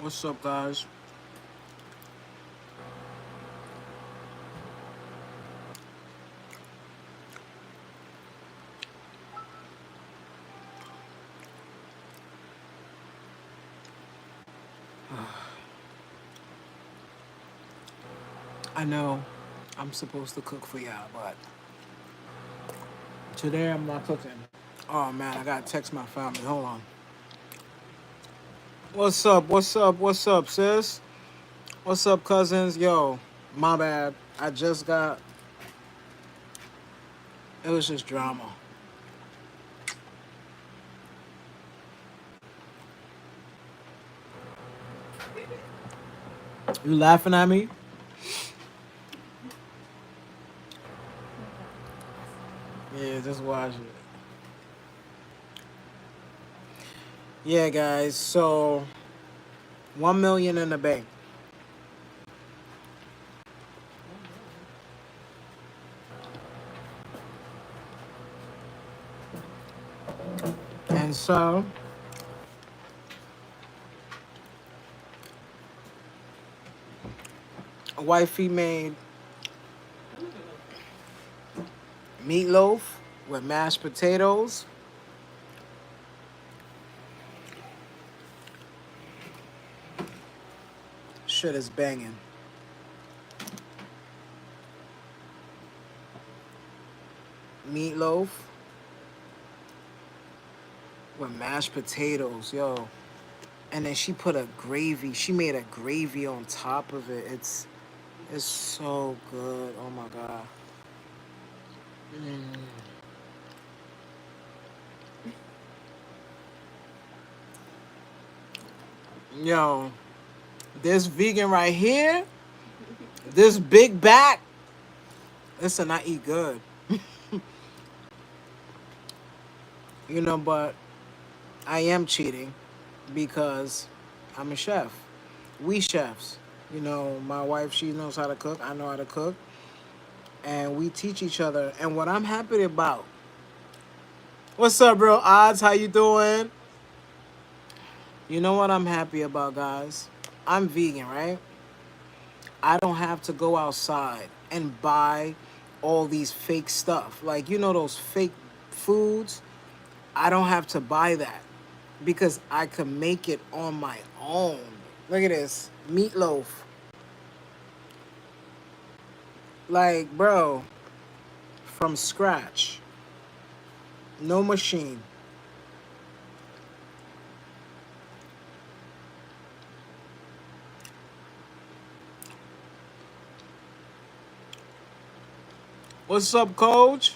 What's up, guys? I know I'm supposed to cook for y'all, but today I'm not cooking. Oh man, I gotta text my family. Hold on. What's up? What's up? What's up, sis? What's up, cousins? Yo, my bad. I just got. It was just drama. You laughing at me? Yeah, just watch it. Yeah, guys. So 1 million in the bank, and so wifey made meatloaf with mashed potatoes. Shit is banging. Meatloaf with mashed potatoes, yo. And then she put a gravy. She made a gravy on top of it. It's so good. Oh my god. Mm. Yo, this vegan right here, this big back. Listen, I eat good. But I am cheating because I'm a chef. We chefs. My wife, she knows how to cook. I know how to cook. And we teach each other. And what I'm happy about. What's up, bro? Odds, how you doing? You know what I'm happy about, guys? I'm vegan, right? I don't have to go outside and buy all these fake stuff. Like, those fake foods? I don't have to buy that because I can make it on my own. Look at this meatloaf. Like, bro, from scratch. No machine. What's up, coach?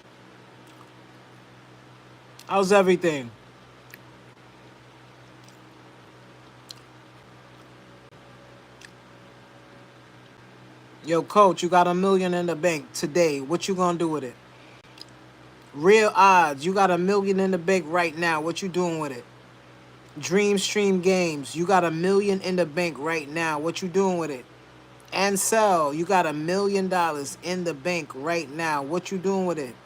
How's everything? Yo, coach, you got 1 million in the bank today. What you gonna do with it? Real odds, you got 1 million in the bank right now. What you doing with it? Dream Stream Games, you got 1 million in the bank right now. What you doing with it? And sell, you got $1 million in the bank right now. What you doing with it?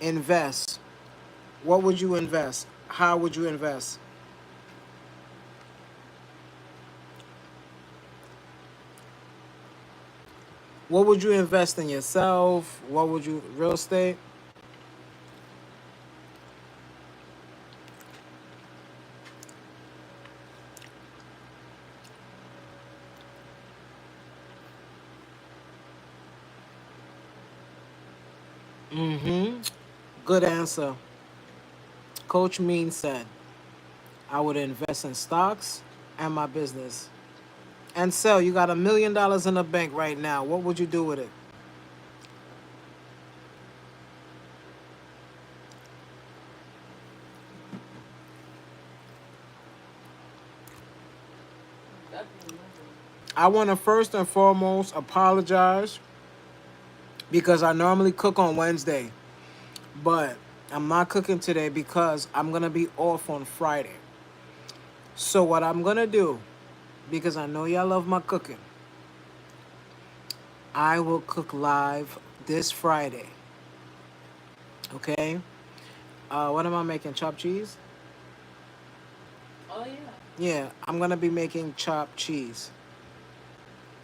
Invest. What would you invest? How would you invest? What would you invest in yourself? What would you real estate? Mm-hmm. Good answer. Coach Mean said, I would invest in stocks and my business. And sell, you got $1 million in the bank right now. What would you do with it? I want to first and foremost apologize because I normally cook on Wednesday, but I'm not cooking today because I'm going to be off on Friday. So, what I'm going to do, because I know y'all love my cooking, I will cook live this Friday. Okay? What am I making? Chopped cheese? Oh yeah. Yeah, I'm gonna be making chopped cheese.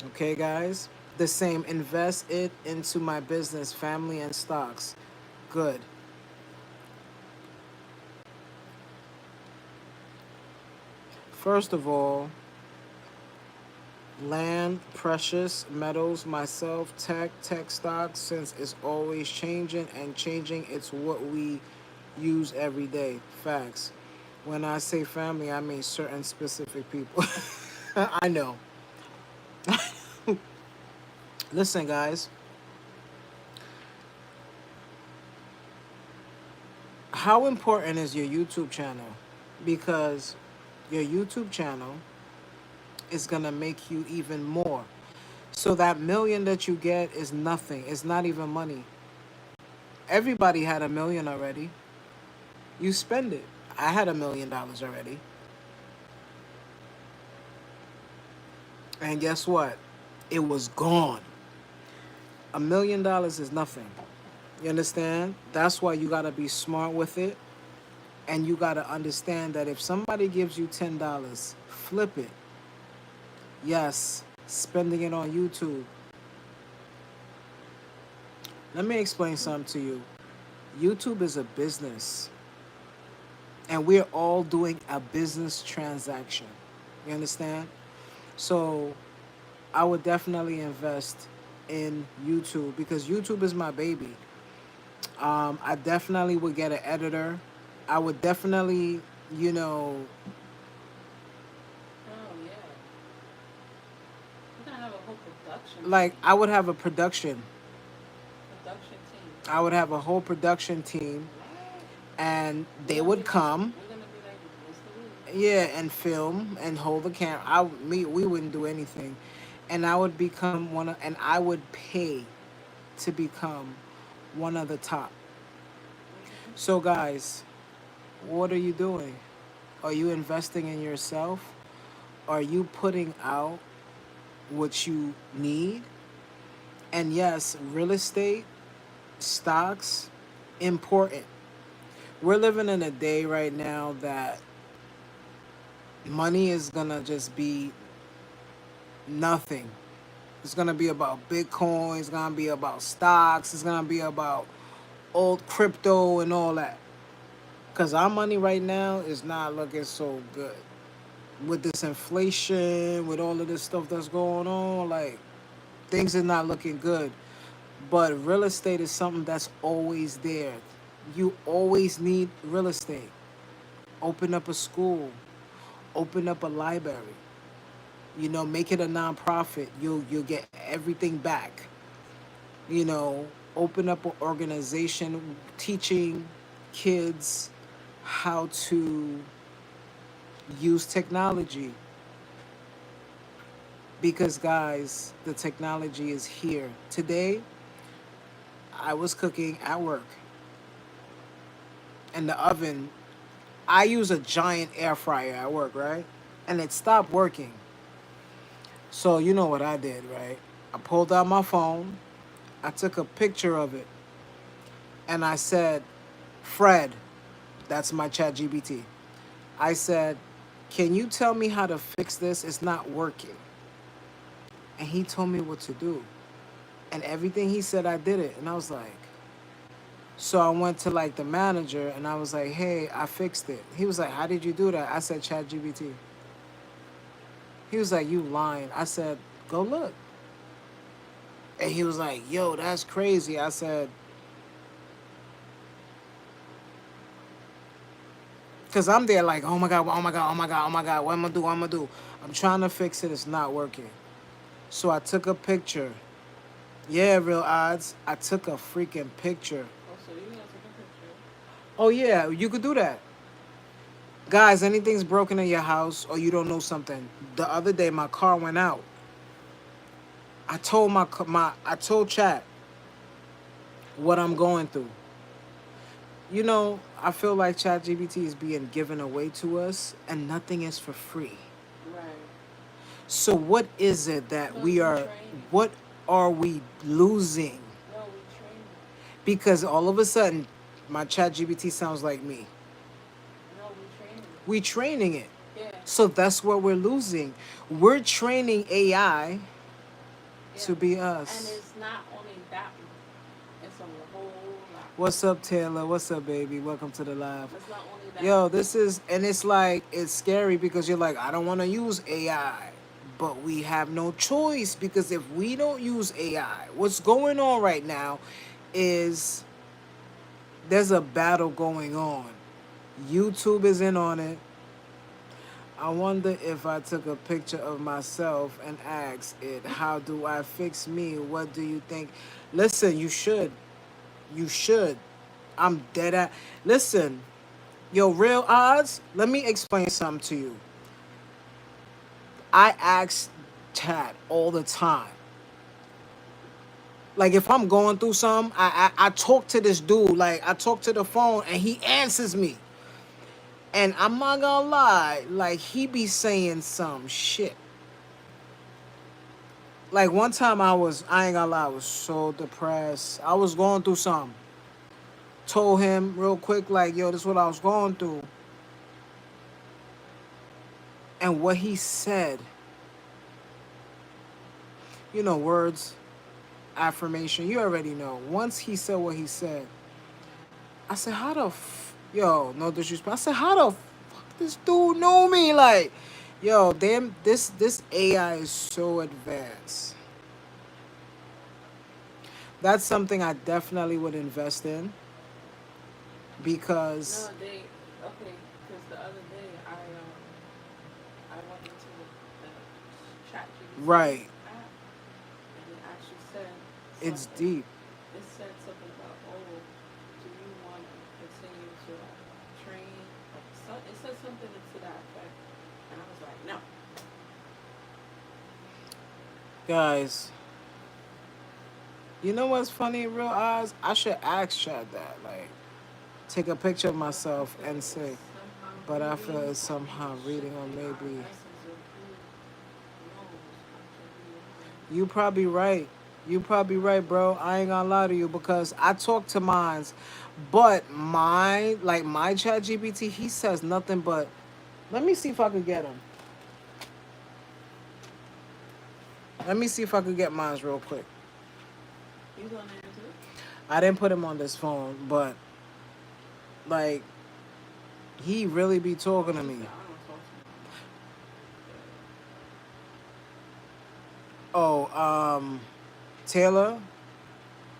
Okay, guys? The same, invest it into my business, family, and stocks. Good. First of all, land, precious metals, myself, tech stocks, since it's always changing and changing, it's what we use every day. Facts. When I say family, I mean certain specific people. I know. Listen, guys, how important is your YouTube channel? Because your YouTube channel is going to make you even more. So that million that you get is nothing. It's not even money. Everybody had a million already. You spend it. I had $1 million already. And guess what? It was gone. $1 million is nothing. You understand? That's why you got to be smart with it. And you got to understand that if somebody gives you $10, flip it. Yes, spending it on YouTube. Let me explain something to you. YouTube is a business. And we're all doing a business transaction. You understand? So I would definitely invest in YouTube because YouTube is my baby. I definitely would get an editor. I would definitely, you know, Oh yeah, we're gonna have a whole production like team. I would have a production. Production team. I would have a whole production team, What? and We're they gonna be would like come, we're gonna be like Mr. Lee. yeah, and film and hold the camera. We wouldn't do anything, and I would become one of, and I would pay to become one of the top. Mhm. So, guys, what are you doing? Are you investing in yourself? Are you putting out what you need? And yes, real estate, stocks, important. We're living in a day right now that money is gonna just be nothing. It's gonna be about Bitcoin, it's gonna be about stocks, it's gonna be about old crypto and all that. Cause our money right now is not looking so good. With this inflation, with all of this stuff that's going on, like things are not looking good. But real estate is something that's always there. You always need real estate. Open up a school, open up a library. You know, make it a nonprofit. You'll get everything back. You know, open up an organization teaching kids how to use technology because guys, the technology is here. Today, I was cooking at work and the oven, I use a giant air fryer at work, right? And it stopped working. So you know what I did, right? I pulled out my phone, I took a picture of it, and I said, Fred, that's my chat GBT. I said, can you tell me how to fix this? It's not working. And he told me what to do. And everything he said, I did it. And I was like, so I went to like the manager and I was like, hey, I fixed it. He was like, how did you do that? I said, chat GBT. He was like, you lying. I said, go look. And he was like, yo, that's crazy. I said, because I'm there like, oh my God, oh my God, oh my God, oh my God, what am I gonna do? What am I gonna do? I'm trying to fix it. It's not working. So I took a picture. Yeah, real odds. I took a freaking picture. Oh, so you gonna take a picture? Oh, yeah, you could do that. Guys, anything's broken in your house or you don't know something. The other day, my car went out. I told chat what I'm going through. You know, I feel like ChatGPT is being given away to us and nothing is for free. Right. So what is it that Cause we we are training. what are we losing? No, we training. Because all of a sudden my ChatGPT sounds like me. No, we training it. We training it. Yeah. So that's what we're losing. We're training AI Yeah. to be And us. it's not only that one. It's a whole lot. What's up, Taylor? What's up, baby? Welcome to the live. It's not only that Yo, one. this is, and it's like, it's scary because you're like, I don't want to use AI. But we have no choice because if we don't use AI, what's going on right now is there's a battle going on. YouTube is in on it. I wonder if I took a picture of myself and asked it, how do I fix me? What do you think? Listen, you should. You should. I'm dead at. Listen, yo, real odds. Let me explain something to you. I ask chat all the time. Like if I'm going through something, I talk to this dude. Like I talk to the phone and he answers me. And I'm not gonna lie, like he be saying some shit. Like one time I ain't gonna lie, I was so depressed. I was going through something. Told him real quick, like, yo, this is what I was going through. And what he said, words, affirmation, you already know. Once he said what he said, I said, yo, no disrespect. I said, how the fuck this dude know me? Like, yo, damn, this AI is so advanced. That's something I definitely would invest in because, No, they okay. Because the other day I went into the chat GPT right, app and it actually said it's something. deep. It said something about, oh, do you want to continue to train? Like, so, it said something to that effect, and I was like, no. Guys, you know what's funny, real eyes? I should ask Chad that. Like, take a picture of But I myself feel and it's say, somehow but I feel reading it's somehow reading or shifting our maybe. essence of who we are. You probably right. You probably right, bro. I ain't gonna lie to you because I talk to mines, but my chat GPT, he says nothing but. Let me see if I could get him. Let me see if I could get mines real quick. He's on there too. I didn't put him on this phone, but like he really be talking Oh, to she me. said I don't talk to mine. Oh, Taylor,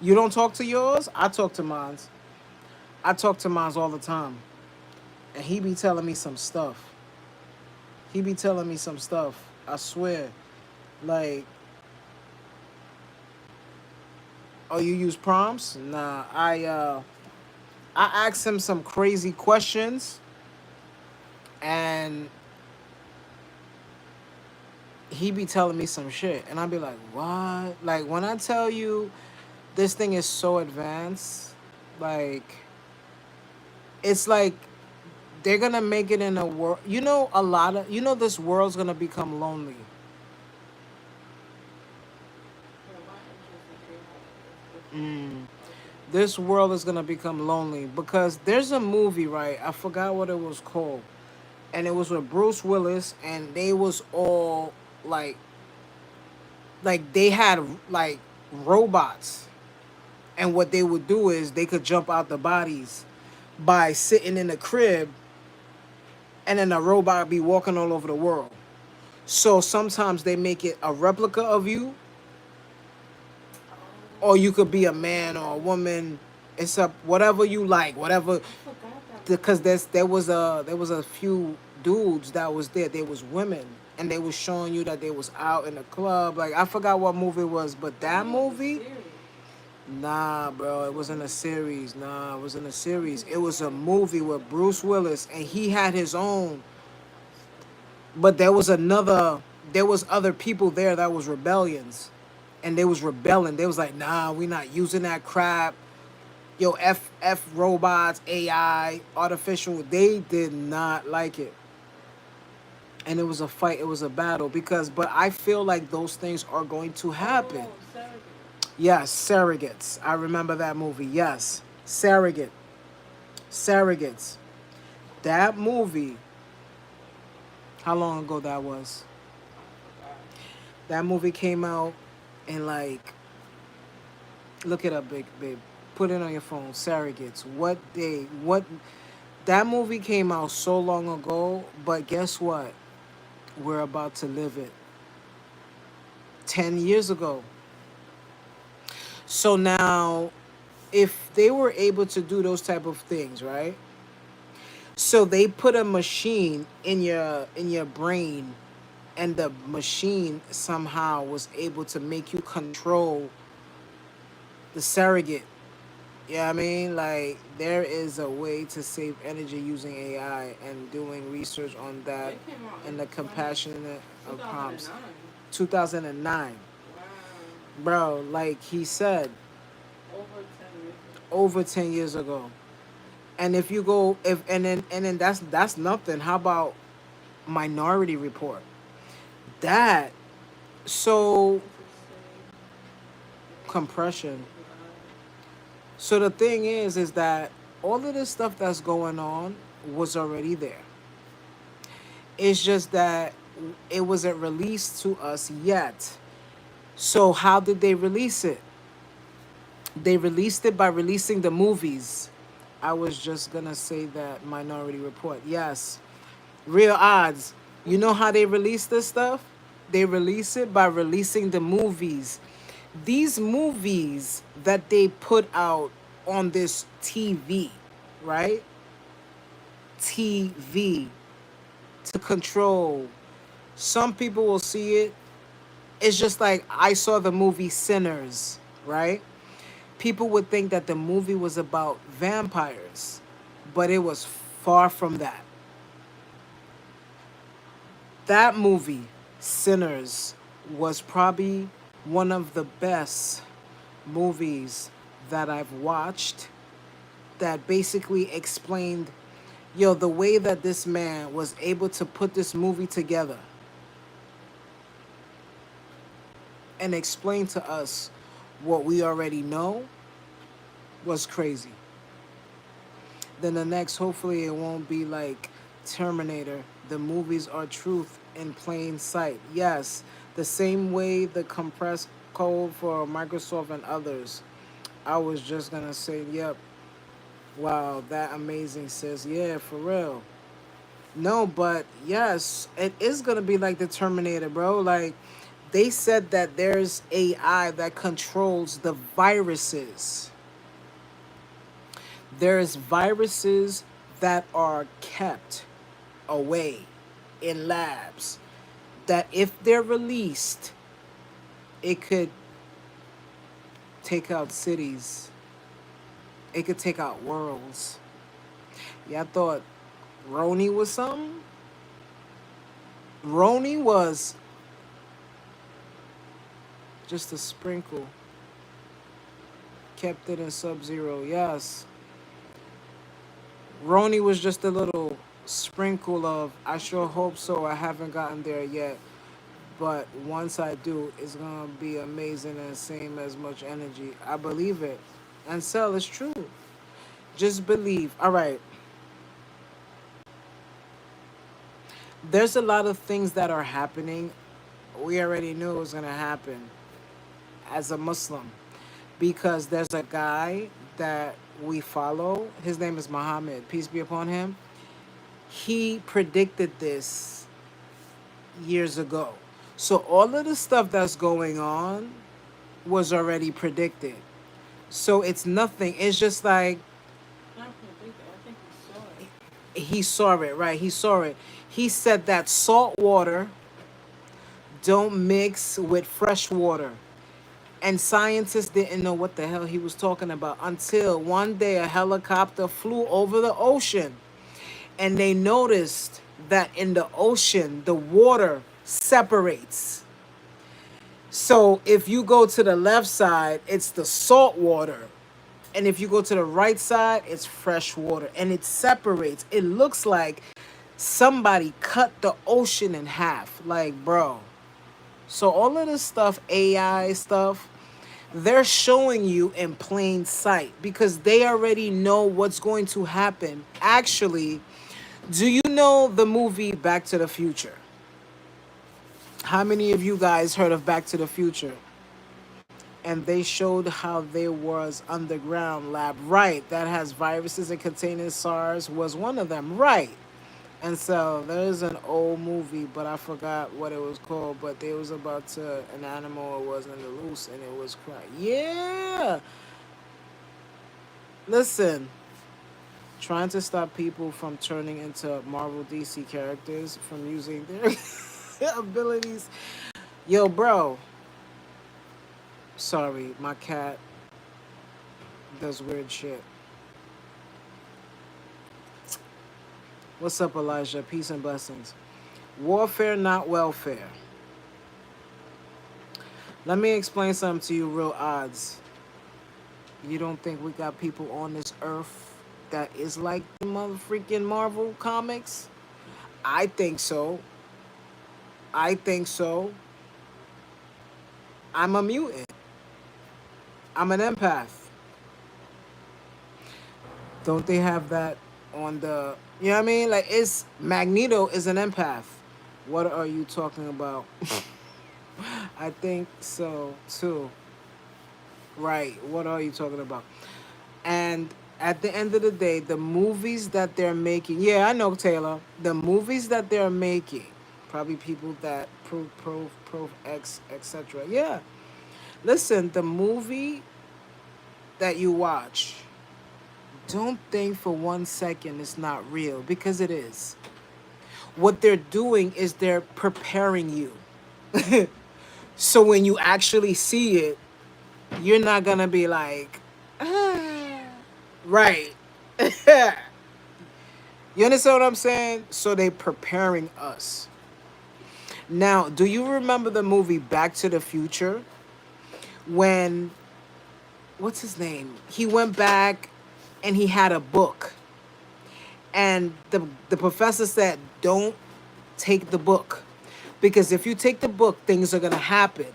you don't talk to yours? I talk to mines. I talk to mines all the time, and he be telling me some stuff. He be telling me some stuff. I swear. Like, oh, you use prompts? Nah, I asked him some crazy questions, and he be telling me some shit, and I be like, what? Like when I tell you, this thing is so advanced, like it's like they're gonna make it in a world. This world's gonna become lonely. Yeah, my interest in AI is different. Mm. Okay. This world is gonna become lonely because there's a movie, right? I forgot what it was called, and it was with Bruce Willis, and they was all like, they had like robots, and what they would do is they could jump out the bodies by sitting in the crib, and then the robot be walking all over the world. So sometimes they make it a replica of you, or you could be a man or a Oh, woman. It's up whatever you like, whatever. I forgot that Because movie. there was a few dudes that was there. There was women, and they was showing you that they was out in the club. Like I forgot what movie it was, but I that think it was a movie, series. nah, bro, Bruce it wasn't a Willis. series. Nah, it wasn't a I think series. it It was was a like movie the with Bruce Willis, and he had his own. story. But there was other people there that was rebellions, and they was rebelling. They was like, nah, we not using that crap. Yo, f robots, AI, artificial. They did not like it, and it was a fight. It was a battle because, but I feel like those things are going to happen. Oh, Surrogate. Yes, surrogates. I remember that movie. Yes, surrogates. That movie How long ago that was? I forgot. That movie came out in like, look it up, big babe. Put it on your phone. Surrogates. What day? What? That movie came out so long ago, but guess what? We're about to live it. 10 years ago. So now, if they were able to do those type of things, right? So they put a machine in your brain, and the machine somehow was able to make you control the surrogate. Yeah, I mean, like there is a way to save energy using AI and doing research on that They came out and in the compassionate of prompts. 2009. 2009, Wow. bro. Like he said, Over 10 years ago. over 10 years ago. And if you go, if and then that's nothing. How about Minority Report? That so It's insane. compression. Wow. So the thing is that all of this stuff that's going on was already there. It's just that it wasn't released to us yet. So how did they release it? They released it by releasing the movies. I was just gonna say that Minority Report. Yes, real odds. You know how they release this stuff? They release it by releasing the movies. These movies that they put out on this TV, right? TV to control. Some people will see it. It's just like I saw the movie Sinners, right? People would think that the movie was about vampires, but it was far from that. That movie, Sinners, was probably one of the best movies that I've watched that basically explained, yo, the way that this man was able to put this movie together and explain to us what we already know was crazy. Then the next, hopefully, it won't be like Terminator. The movies are truth in plain sight. Yes, the same way the compressed code for Microsoft and others. I was just gonna say, yep, wow, that amazing, sis. Yeah, for real. No, but yes, it is gonna be like the Terminator, bro. Like they said that there's AI that controls the viruses. There's viruses that are kept away in labs that if they're released, it could take out cities. It could take out worlds. Yeah, I thought Roni was something. Roni was just a sprinkle. Kept it in Sub-Zero. Yes. Roni was just a little sprinkle of I sure hope so. I haven't gotten there yet. But once I do, it's gonna be amazing and same as much energy. I believe it. And Sell, it's true. Just believe. All right. There's a lot of things that are happening. We already knew it was gonna happen as a Muslim. Because there's a guy that we follow. His name is Muhammad. Peace be upon him. He predicted this years ago. So all of the stuff that's going on was already predicted. So it's nothing. It's just like I don't think that. I think we saw it. he saw it, right? He saw it. He said that salt water don't mix with fresh water. And scientists didn't know what the hell he was talking about until one day a helicopter flew over the ocean and they noticed that in the ocean the water separates. So if you go to the left side, it's the salt water. And if you go to the right side, it's fresh water. And it separates. It looks like somebody cut the ocean in half. Like, bro. So all of this stuff, AI stuff, they're showing you in plain sight because they already know what's going to happen. Actually, do you know the movie Back to the Future? How many of you guys heard of Back to the Future? And they showed how there was underground lab, right, that has viruses and containing SARS was one of them, right? And so there's an old movie, but I forgot what it was called. But they was about to an animal was in the loose, and it was crying. Yeah, listen, trying to stop people from turning into Marvel DC characters from using their abilities. Yo, bro, sorry, my cat does weird shit. What's up, Elijah? Peace and blessings. Warfare, not welfare. Let me explain something to you, real odds. You don't think we got people on this earth that is like the mother freaking Marvel comics? I think so. I think so. I'm a mutant. I'm an empath. Don't they have that on the? You know what I mean? Like, it's Magneto is an empath. What are you talking about? I think so too. Right. What are you talking about? And at the end of the day, the movies that they're making, yeah, I know Taylor. The movies that they're making, probably people that pro X etc. Yeah, listen, the movie that you watch, don't think for 1 second it's not real because it is. What they're doing is they're preparing you. So when you actually see it, you're not gonna be like, ah. Right. You understand what I'm saying? So they preparing us. Now, do you remember the movie Back to the Future? When what's his name? He went back and he had a book. And the professor said, "Don't take the book. Because if you take the book, things are gonna happen."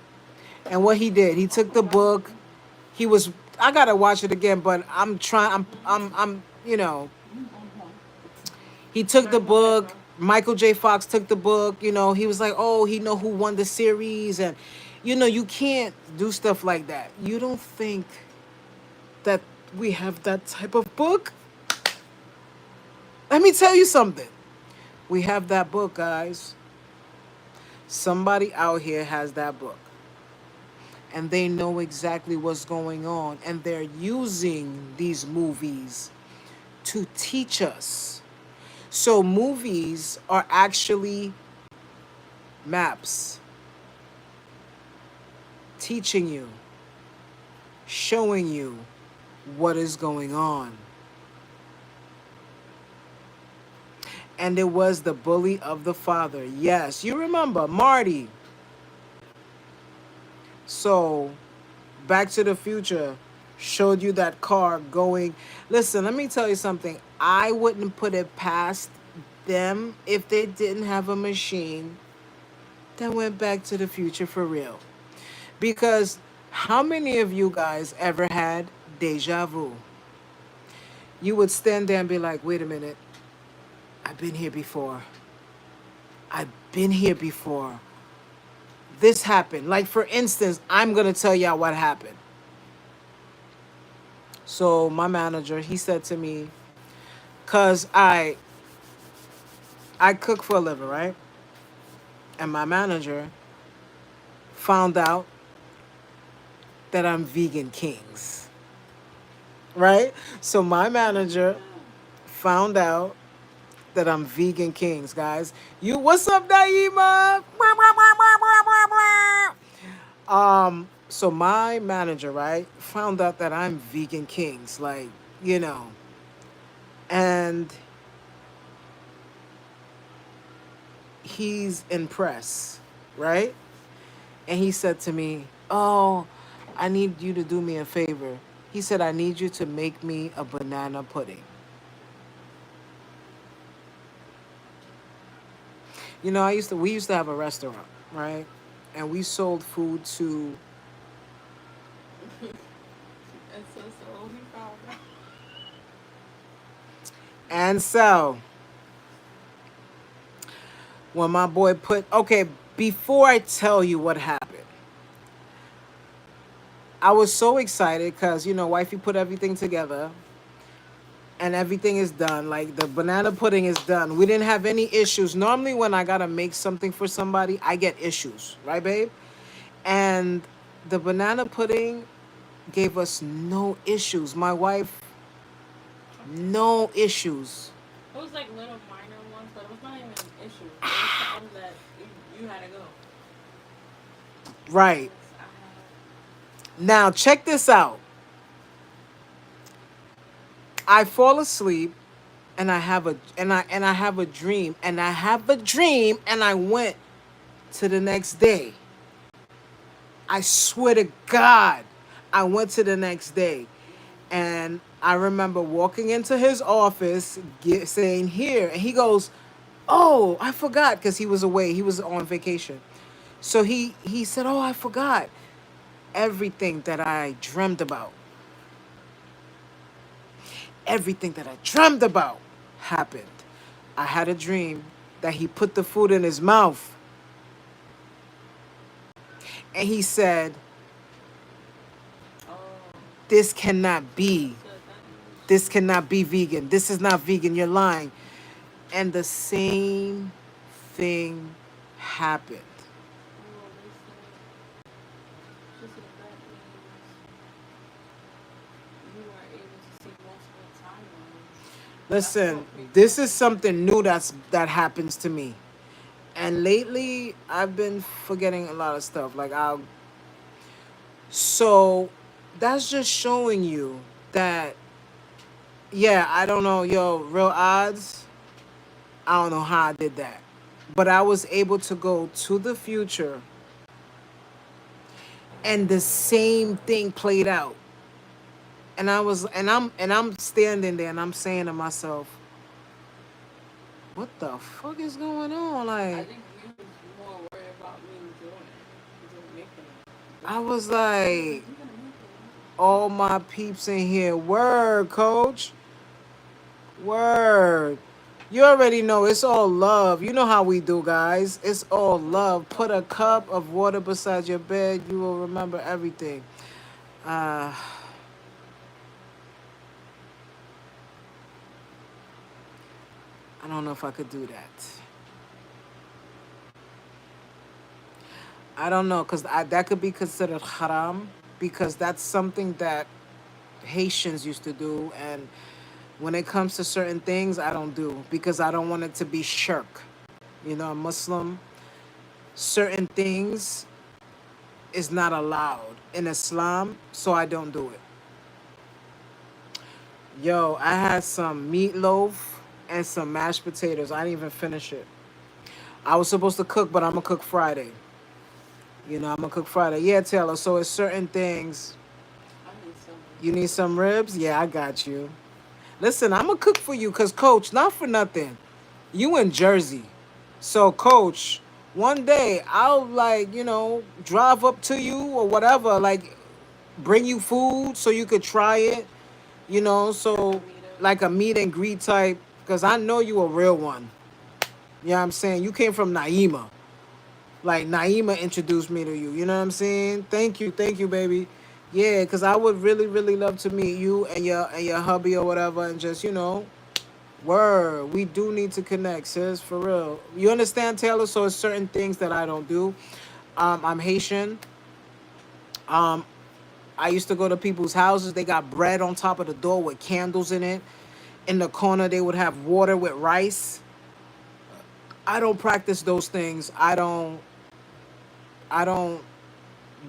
And what he did, he took the book. He was I gotta watch it again, but I'm trying I'm you know, he took the Right, go ahead, book. bro. Michael J. Fox took the book. You know, he was like, "Oh, he know who won the series," and you can't do stuff like that. You don't think that we have that type of book? Let me tell you something. We have that book, guys. Somebody out here has that book, and they know exactly what's going on, and they're using these movies to teach us. So movies are actually maps teaching you, showing you what is going on. And it was the bully of the father. Yes, you remember Marty. So, Back to the Future showed you that car going. Listen, let me tell you something. I wouldn't put it past them if they didn't have a machine that went back to the future for real. Because how many of you guys ever had deja vu? You would stand there and be like, wait a minute, I've been here before. I've been here before. This happened. Like, for instance, I'm going to tell y'all what happened. So, my manager, he said to me, because I cook for a living, right? And my manager found out that I'm vegan Kingzz, right? So, my manager found out that I'm vegan Kingzz, guys. What's up, Naima? So my manager, right, found out that I'm vegan Kingzz, like, you know, and he's impressed, right? And he said to me, "Oh, I need you to do me a favor." He said, "I need you to make me a banana pudding." We used to have a restaurant, right? And we sold food to, And so he found out. and so when my boy put, okay, before I tell you what happened, I was so excited because, wifey put everything together and everything is done. Like the banana pudding is done. We didn't have any issues. Normally, when I gotta make something for somebody, I get issues, right, babe? And the banana pudding gave us no issues. My wife, no issues. It was like little minor ones, but it was not even issues. It was something that you had to go. Right. Yes, I have. Now, check this out. I fall asleep and I have a dream and I have a dream and I went to the next day. I swear to God, I went to the next day. And I remember walking into his office, saying here, and he goes, "Oh, I forgot," because he was away. He was on vacation. So he said, "Oh, I forgot everything that I dreamed about. Everything that I dreamed about happened. I had a dream that he put the food in his mouth, and he said, Oh, "This cannot be. so that means This cannot be vegan. This is not vegan. You're lying." And the same thing happened. oh, they said she said that means you are able to see multiple timelines. That's Listen, what people this don't is understand. something new that happens to me. And lately I've been forgetting a lot of stuff. Like I'll so that's just showing you that yeah, I don't know, yo, real odds. I don't know how I did that. But I was able to go to the future and the same thing played out. And I'm standing there and I'm saying to myself, what the fuck is going on? I Like think you was more worried about me doing it than making it. But I you was was like, like, you're gonna make it. I was like, all my peeps in here. Word, coach. Word. You already know it's all love. You know how we do, guys. It's all love. Put a cup of water beside your bed. You will remember everything. Uh, I don't know if I could do that. I don't know, because that could be considered haram, because that's something that Haitians used to do. And when it comes to certain things, I don't do because I don't want it to be shirk. I'm Muslim. Certain things is not allowed in Islam, so I don't do it. Yo, I had some meatloaf and some mashed potatoes. I didn't even finish it. I was supposed to cook, but I'm gonna cook Friday. I'm gonna cook Friday. Yeah, Taylor. So it's certain things. I need some You need ribs. some ribs? Yeah, I got you. Listen, I'm gonna cook for you, cause Coach, not for nothing. You in Jersey, so Coach, one day I'll like drive up to you or whatever, like bring you food so you could try it. Like a So meetup. like a meet and greet type, cause I know you a real one. You know what I'm saying? You came from Naima. Like Naima introduced me to you. You know what I'm saying? Thank you, baby. Yeah, cause I would really, really love to meet you and your hubby or whatever, and just word. We do need to connect, sis, for real. You understand, Taylor? So it's certain things that I don't do. I'm Haitian. Um, I used to go to people's houses. They got bread on top of the door with candles in it. In the corner, they would have water with rice. I don't practice those things. I don't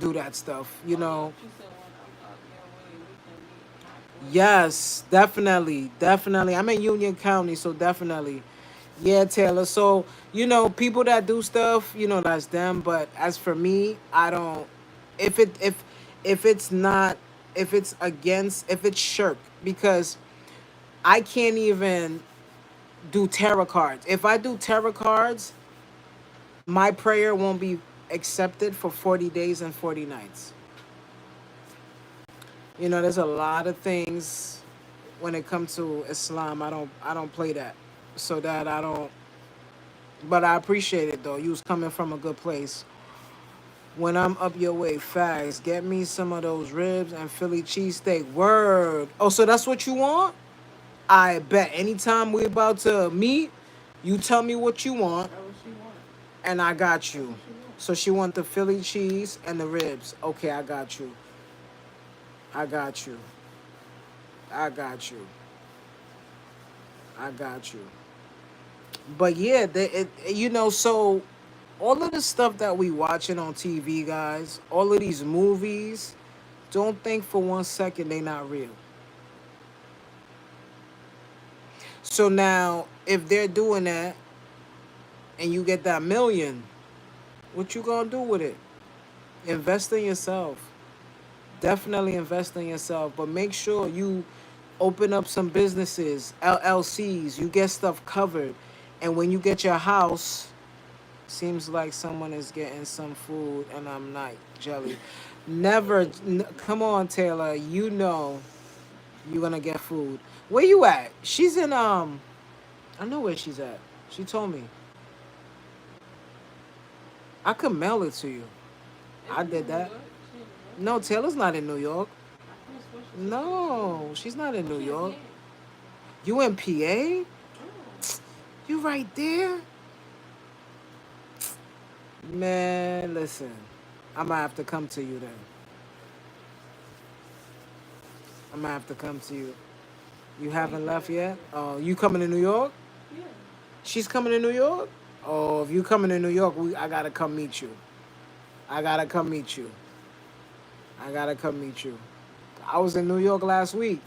do that stuff. Oh yeah, she said when I'm up your way, we can meet halfway. Yes, definitely, definitely. I'm in Union County, so definitely. Yeah, Taylor. So, people that do stuff, that's them. But as for me, I don't. If it if it's not if it's shirk, because I can't even do tarot cards. If I do tarot cards, my prayer won't be accepted for 40 days and 40 nights. There's a lot of things when it comes to Islam. I don't play that. So that I don't But I appreciate it though. You was coming from a good place. When I'm up your way, fast, get me some of those ribs and Philly cheesesteak. Word. Oh, so that's what you want? I bet. Anytime we about to meet, you tell me what you want, That what she want. and I got That's you. what she want. So she want the Philly cheese and the ribs. Okay, I got you. I got you. I got you. I got you. But yeah, so all of the stuff that we watching on TV, guys, all of these movies, don't think for 1 second they not real. So now, if they're doing that and you get that million, what you gonna do with it? Invest in yourself. Definitely invest in yourself, but make sure you open up some businesses, LLCs. You get stuff covered, and when you get your house, seems like someone is getting some food, and I'm not jelly. Never, come on, Taylor. You know you're gonna get food. Where you at? She's in. I know where she's at. She told me. I could mail it to you. Is I she did in New that. York? She in New York? No, Taylor's not in New York. I could have swore she said she was in New No, York. she's not in Oh, New she in York. PA. You in PA? Oh. You right there? Man, listen. I'm gonna have to come to you then. I'm gonna have to come to you. You Oh, you haven't left coming yet? later? Oh, you coming to New York? Yeah. She's coming to New York? Oh, if you coming to New York, I gotta come meet you. I gotta come meet you. I gotta come meet you. I was in New York last week.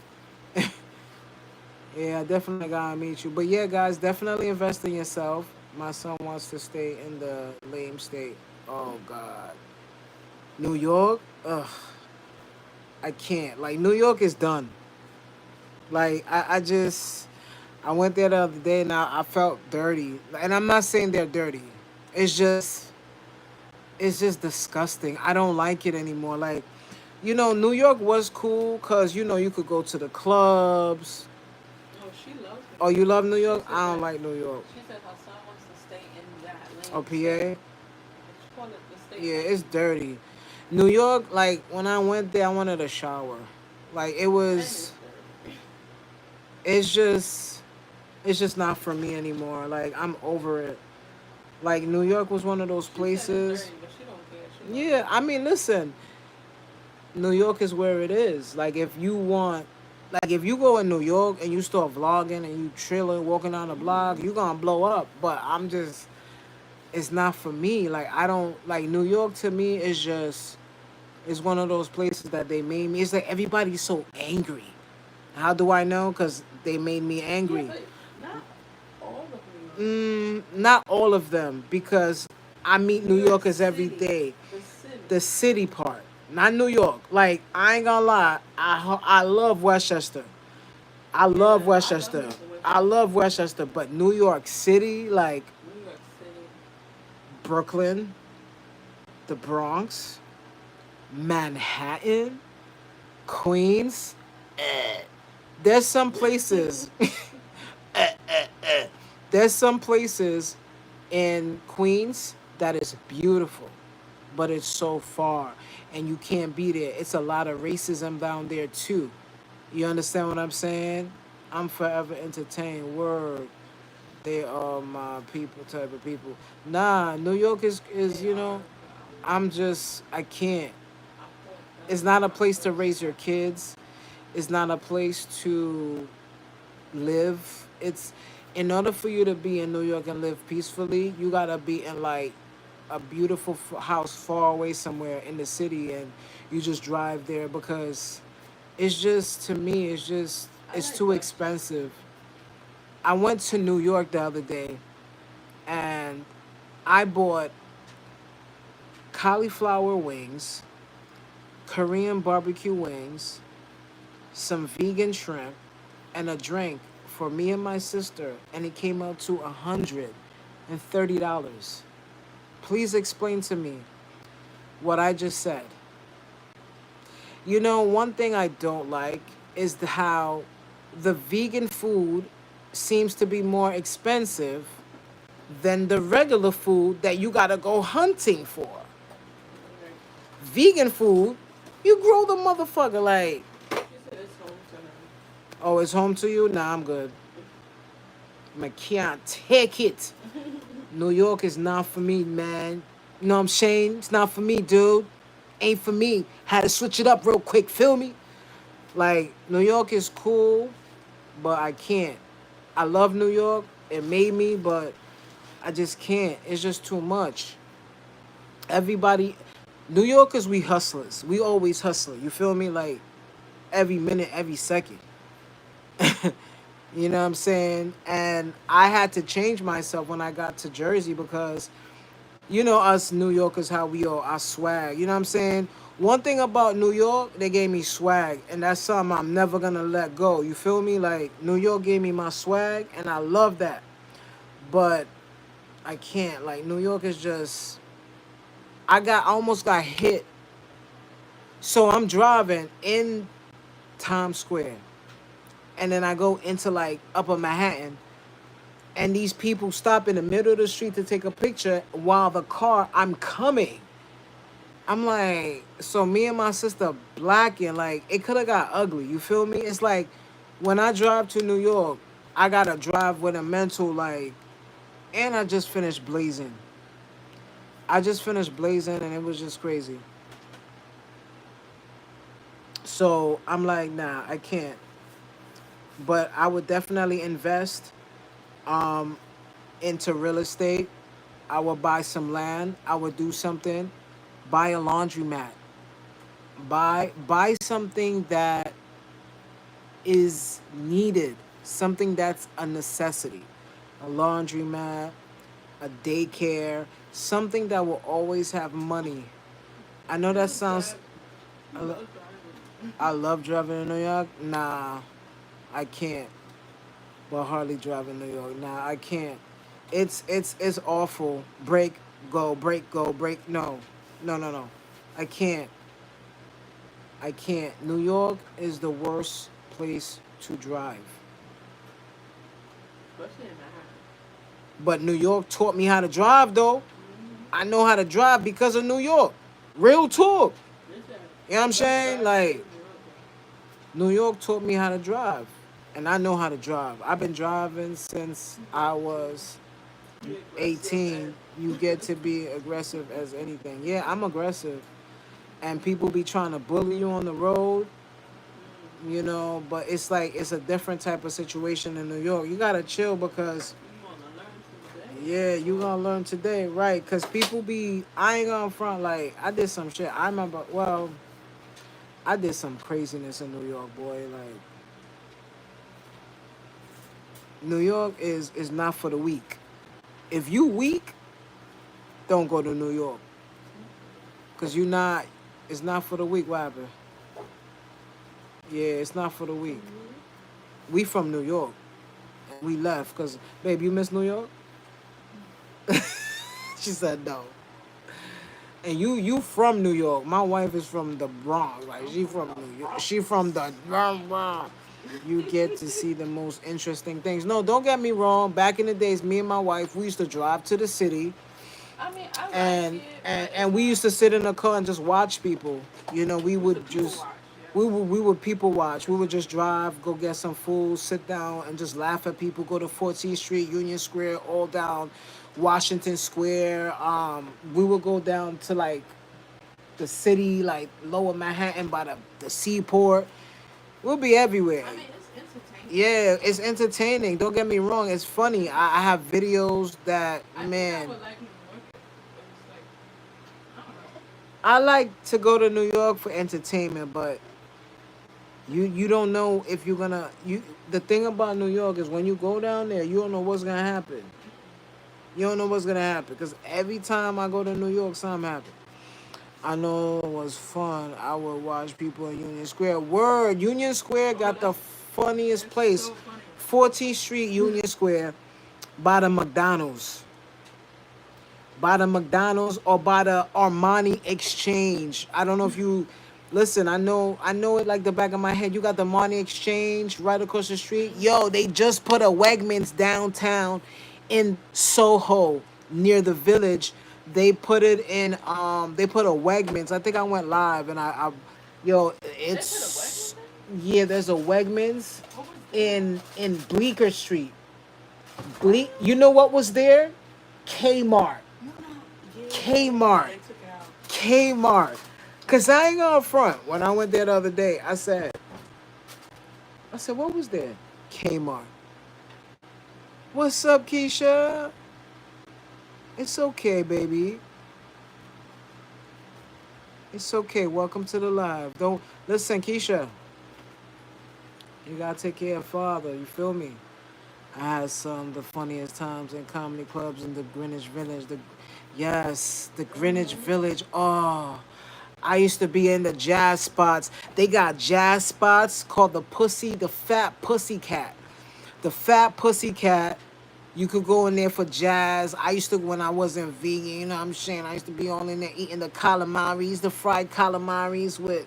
Yeah, I definitely gotta meet you. But yeah, guys, definitely invest in yourself. My son wants to stay in the lame state. Oh God, New York. Ugh, I can't. Like New York is done. Like I went there the other day and I felt dirty. And I'm not saying they're dirty. It's just it's just disgusting. I don't like it anymore. Like, New York was cool because you could go to the clubs. No, she loves Oh, New you York. love New She York? said I don't that. like New York. She said her son wants to stay in that Oh, lame state. PA? She wanted to stay Yeah, it's lame. dirty. New York, like when I went there, I wanted a shower. Like And it's dirty. it's just, it's just not for me anymore. Like I'm over it. Like New York was one of those She said it's places. dirty, but she don't care. She loves Yeah, I mean, listen, New York is where it is. Like if you go in New York and you start vlogging and you chilling, walking down the it. Hmm. block, you gonna blow up. But it's not for me. Like I don't like New York. To me is just it's one of those places that they made me. It's like everybody's so angry. How do I know? Because they made me Yeah, angry. but not all of New York. Not all of them, because I meet New New York Yorkers every City. day. The city. The city part, not New York. Like I ain't gonna lie, I love Westchester. I love Yeah, I love Westchester. me some I Westchester. love Westchester, but New York City, like New York City. Brooklyn, the Bronx, Manhattan, Queens. There's some places. There's some places in Queens that is beautiful, but it's so far and you can't be there. It's a lot of racism down there too. You understand what I'm saying? I'm forever entertained. Word. They are my people type of people. Nah, New York is They are, but I can't. I want them It's not a in my place to place. raise your kids. It's not a place to live. It's in order for you to be in New York and live peacefully, you gotta be in like a beautiful house far away somewhere in the city, and you just drive there because it's just to me, I it's like too Westchester. expensive. I went to New York the other day, and I bought cauliflower wings, Korean barbecue wings, some vegan shrimp, and a drink for me and my sister, and it came out to $130. Please explain to me what I just said. One thing I don't like is how the vegan food seems to be more expensive than the regular food that you gotta go hunting for. Right. Vegan food, you grow the motherfucker like, She said it's home to her. oh, it's home to you? Nah, I'm good. I can't take it. New York is not for me, man. You know what I'm saying? It's not for me, dude. Ain't for me. Had to switch it up real quick, feel me? Like, New York is cool, but I can't. I love New York. It made me, but I just can't. It's just too much. Everybody, New Yorkers, we hustlers. We always hustler. You feel me? Like, every minute, every second. You know what I'm saying? And I had to change myself when I got to Jersey because you know us New Yorkers how we are, our swag. You know what I'm saying? One thing about New York, they gave me swag, and that's something I'm never gonna let go. You feel me? Like New York gave me my swag, and I love that. But I can't. Like New York is just. I almost got hit. So I'm driving in Times Square, and then I go into like Upper Manhattan, and these people stop in the middle of the street to take a picture while the car I'm coming. I'm like, so me and my sister blacking, like it could have got ugly. You feel me? It's like when I drive to New York, I gotta drive with a mental like, and I just finished blazing. I just finished blazing, and it was just crazy. So I'm like, nah, I can't. But I would definitely invest um, into real estate. I would buy some land. I would do something. Buy a laundromat. Buy something that is needed, something that's a necessity, a laundromat, a daycare, something that will always have money. I know that This is sounds. sad. He I, lo- loves driving. I love driving in New York. Nah, I can't. But hardly drive in New York. Nah, I can't. It's awful. Break, go, break, go, break. No, no, no, no. I can't. I can't. New York is the worst place to drive. Especially in Manhattan. But New York taught me how to drive, though. Mm-hmm. I know how to drive because of New York. Real talk. This is You know what I'm best saying? drive state Like, in the world, though. New York taught me how to drive. And I know how to drive. I've been driving since I was Be aggressive 18. You get to be aggressive as anything. Yeah, I'm aggressive. And people be trying to bully you on the road, you know, but it's like it's a different type of situation in New York. You gotta chill because you want to learn today. yeah, you Or gonna learn today, right? Cause people be, I ain't gonna front like I did some shit. I remember, well, I did some craziness in New York, boy. Like New York is not for the weak. If you weak, don't go to New York, cause you not. It's not for the weak. What happened? Yeah, it's not for the weak. mm-hmm. We from New York, and we left, cause babe, you miss New York? She said no. And you from New York. My wife is from the Bronx. Like I'm she from from the New York. She from Bronx. the Bronx. You get to see the most interesting things. No, don't get me wrong. Back in the days, me and my wife, we used to drive to the city, I mean, I like and it, and but it's and we not. used to sit in the car and just watch people. You know, we We used to would people just watch, yeah. we would people watch. We would just drive, go get some food, sit down, and just laugh at people. Go to 14th Street, Union Square, all down Washington Square. We would go down to like the city, like Lower Manhattan by the seaport. We'll be everywhere. I mean, it's entertaining. Yeah, it's entertaining. Don't get me wrong. It's funny. I have videos that I think I man. would like New York, but it's like I don't know. I like to go to New York for entertainment, but you don't know if you're gonna you. The thing about New York is when you go down there, you don't know what's gonna happen. You don't know what's gonna happen because every time I go to New York, something happens. I know it was fun. I would watch people in Union Square. Word, Union Square Oh, got the funniest that's place. so funny. 14th Street, Union Square, by the McDonald's. By the McDonald's or by the Armani Exchange. I don't know if you listen, I know it like the back of my head. You got the Armani Exchange right across the street. Yo, they just put a Wegmans downtown in Soho near the village. They put it in. They put a Wegmans. I think I went live and yo, They put a it's Wegmans in? yeah. There's a Wegmans What was there? in Bleecker Street. What? You know what was there? Kmart. You know, yeah, Kmart. they took it out. Kmart. Cause I ain't gonna front. When I went there the other day, I said, what was there? Kmart. What's up, Keisha? It's okay, baby. It's okay. Welcome to the live. Don't listen, Keisha. You gotta take care of father. You feel me? I had some of the funniest times in comedy clubs in the Greenwich Village. The Greenwich Village. Oh, I used to be in the jazz spots. They got jazz spots called the Fat Pussy Cat. The Fat Pussy Cat. You could go in there for jazz. I used to, when I wasn't vegan, you know what I'm saying? I used to be all in there eating the calamaris, the fried calamaris with,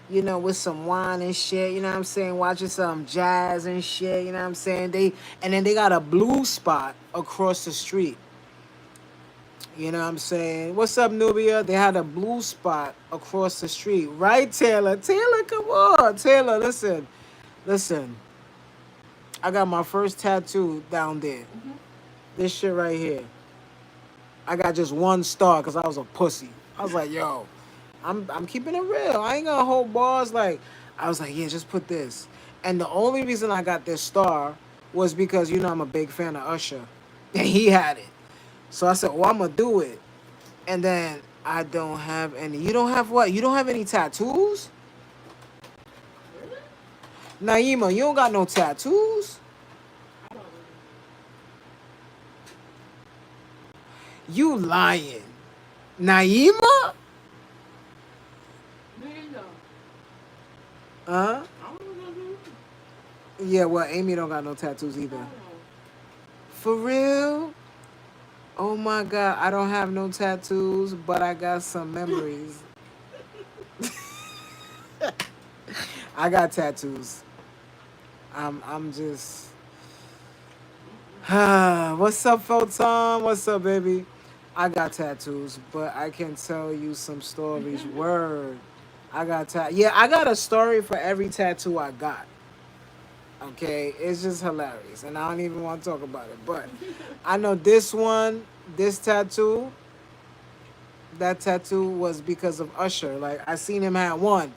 with some wine and shit, you know what I'm saying? Watching some jazz and shit, you know what I'm saying? And then they got a blues spot across the street. You know what I'm saying? What's up, Nubia? They had a blue spot across the street. Right, Taylor? Taylor, come on. Taylor, listen. Listen. I got my first tattoo down there. Mm-hmm. This shit right here. I got just one star because I was a pussy. I was like, yo, I'm keeping it real. I ain't gonna hold bars. Like, I was like, yeah, just put this. And the only reason I got this star was because, I'm a big fan of Usher. And he had it. So I said, well, I'm gonna do it. And then I don't have any. You don't have what? You don't have any tattoos? Really? Naima, you don't got no tattoos? I don't You lying. Naima? really. Man, no. Huh? I don't know. Yeah, well, Amy don't got no tattoos I either. don't know. For real? Oh my god, I don't have no tattoos, but I got some memories. I got tattoos. I'm just what's up, Photon? What's up, baby? I got tattoos, but I can tell you some stories. Word. Yeah, I got a story for every tattoo I got. Okay, it's just hilarious, and I don't even want to talk about it. But I know this one, this tattoo, that tattoo was because of Usher. Like I seen him have one.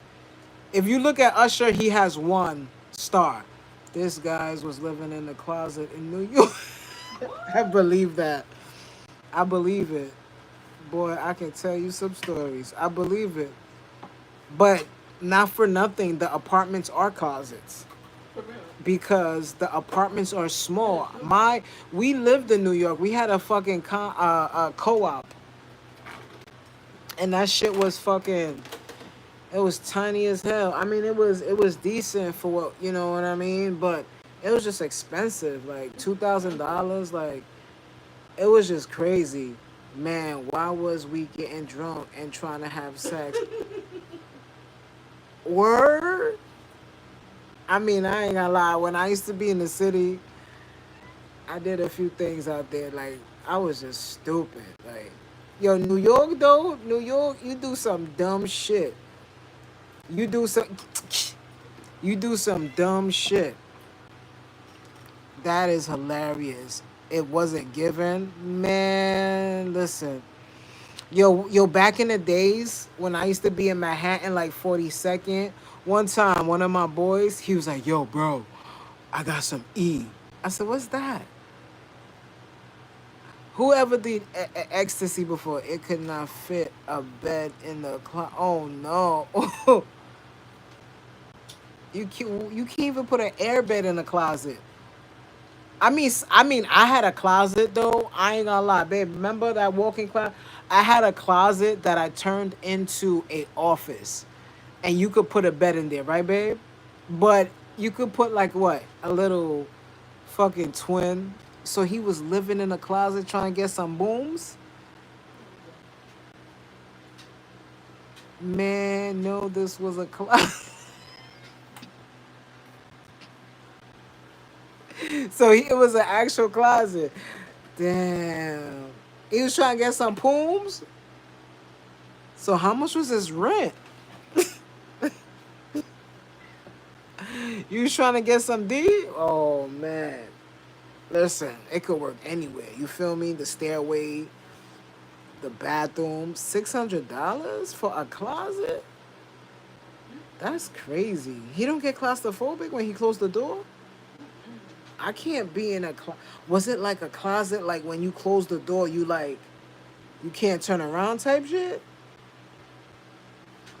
If you look at Usher, he has one star. This guy's was living in the closet in New York. I believe that. I believe it. Boy, I can tell you some stories. I believe it. But not for nothing, the apartments are closets For real. because the apartments are small. We lived in New York. We had a fucking co-op, and that shit was fucking. It was tiny as hell. I mean, it was decent for what you know what I mean, but it was just expensive, like $2,000. Like it was just crazy, man. Why was we getting drunk and trying to have sex? Word. I mean, I ain't gonna lie. When I used to be in the city, I did a few things out there. Like I was just stupid. Like, yo, New York though, New York, you do some dumb shit. You do some, you do some dumb shit. That is hilarious. It wasn't given, man. Listen, yo, back in the days when I used to be in Manhattan, like 42nd. One time, one of my boys, he was like, "Yo, bro, I got some E." I said, "What's that?" Whoever did ecstasy before, it could not fit a bed in the closet. Oh no. You can't even put an air bed in a closet. I had a closet though. I ain't gonna lie, babe. Remember that walk-in closet? I had a closet that I turned into a office, and you could put a bed in there, right, babe? But you could put like what? A little fucking twin. So he was living in a closet trying to get some booms. Man, no, this was a closet. So it was an actual closet. Damn. He was trying to get some pooms. So how much was his rent? You was trying to get some D? Oh man. Listen, it could work anywhere. You feel me? The stairway, the bathroom, $600 for a closet? That's crazy. He don't get claustrophobic when he closed the door? I can't be in a was it like a closet like when you close the door you like you can't turn around type shit?